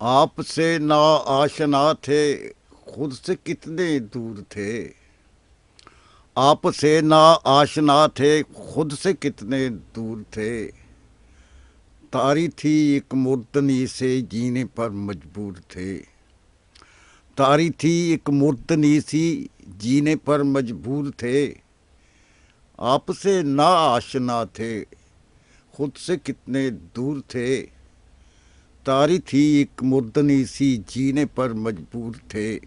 آپ سے نا آشنا تھے، خود سے کتنے دور تھے۔ آپ سے نا آشنا تھے، خود سے کتنے دور تھے۔ تاری تھی ایک مردنی سے، جینے پر مجبور تھے۔ تاری تھی ایک مردنی سی، جینے پر مجبور تھے۔ آپ سے نا آشنا تھے، خود سے کتنے دور تھے۔ تاری تھی ایک مردنی سی، جینے پر مجبور تھے۔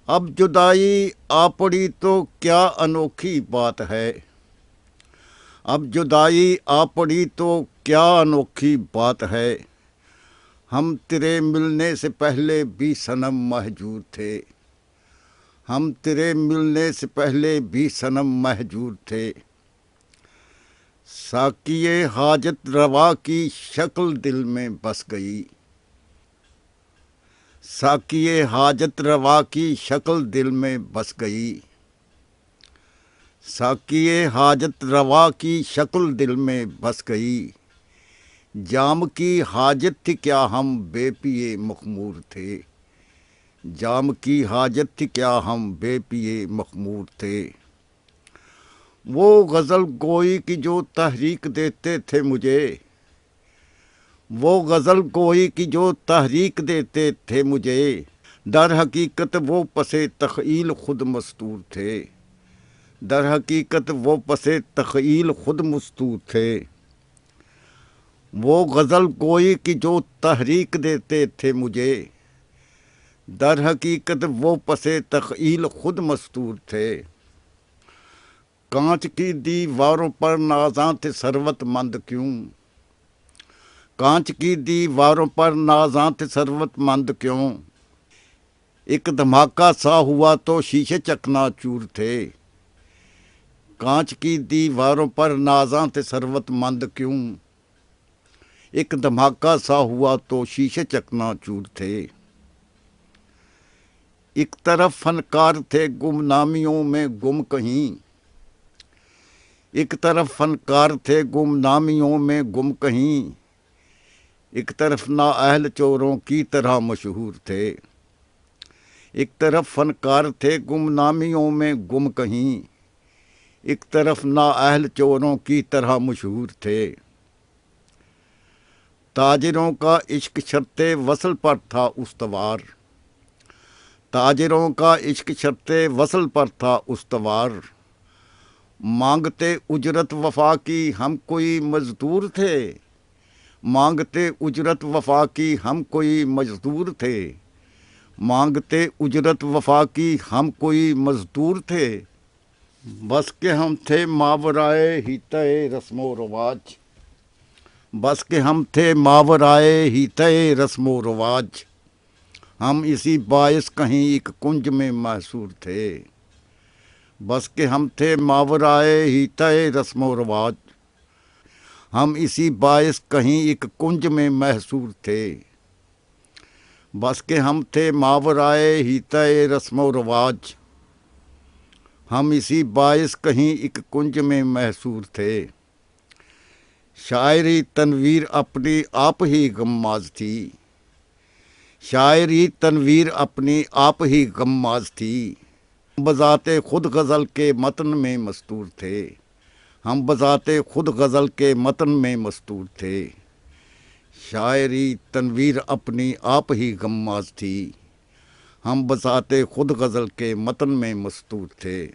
اب جدائی آ پڑی تو کیا انوکھی بات ہے۔ اب جدائی آ پڑی تو کیا انوکھی بات ہے۔ ہم تیرے ملنے سے پہلے بھی صنم مہجور تھے۔ ہم تیرے ملنے سے پہلے بھی صنم مہجور تھے۔ ساقیِ حاجت روا کی شکل دل میں بس گئی۔ ساقیِ حاجت روا کی شکل دل میں بس گئی۔ ساقیِ حاجت روا کی شکل دل میں بس گئی۔ جام کی حاجت تھی کیا ہم بے پیے مخمور تھے۔ جام کی حاجت تھی کیا ہم بے پیے مخمور تھے۔ وہ غزل گوئی کی جو تحریک دیتے تھے مجھے۔ وہ غزل گوئی کی جو تحریک دیتے تھے مجھے۔ در حقیقت وہ پس تخیل خود مستور تھے۔ در حقیقت وہ پس تخیل خود مستور تھے۔ وہ غزل گوئی کی جو تحریک دیتے تھے مجھے۔ در حقیقت وہ پس تخیل خود مستور تھے۔ کانچ کی دیواروں پر نازاں تھے ثروت مند کیوں۔ کانچ کی دیواروں پر نازاں تھے ثروت مند کیوں۔ ایک دھماکہ سا ہوا تو شیشے چکنا چور تھے۔ کانچ کی دیواروں پر نازاں تھے ثروت مند کیوں۔ ایک دھماکہ سا ہوا تو شیشے چکنا چور تھے۔ ایک طرف فنکار تھے گمنامیوں میں گم کہیں۔ ایک طرف فنکار تھے گمنامیوں میں گم کہیں۔ ایک طرف نااہل چوروں کی طرح مشہور تھے۔ ایک طرف فنکار تھے گمنامیوں میں گم کہیں۔ ایک طرف نااہل چوروں کی طرح مشہور تھے۔ تاجروں کا عشق شرط وصل پر تھا استوار۔ تاجروں کا عشق شرط وصل پر تھا استوار۔ مانگتے اجرت وفا کی ہم کوئی مزدور تھے۔ مانگتے اجرت وفا کی ہم کوئی مزدور تھے۔ مانگتے اجرت وفا کی ہم کوئی مزدور تھے۔ بس کہ ہم تھے ماورائے ہیتائے رسم و رواج۔ بس کہ ہم تھے ماورائے ہیتائے رسم و رواج۔ ہم اسی باعث کہیں ایک کنج میں محصور تھے۔ بس کہ ہم تھے ماورائے ہیتائے رسم و رواج۔ ہم اسی باعث کہیں ایک کنج میں محصور تھے۔ بس کہ ہم تھے ماورائے ہیتائے رسم و رواج۔ ہم اسی باعث کہیں ایک کنج میں محصور تھے۔ شاعری تنویر اپنی آپ ہی غماز تھی۔ شاعری تنویر اپنی آپ ہی غماز تھی۔ ہم بذات خود غزل کے متن میں مستور تھے۔ ہم بذات خود غزل کے متن میں مستور تھے۔ شاعری تنویر اپنی آپ ہی غماز تھی۔ ہم بذات خود غزل کے متن میں مستور تھے۔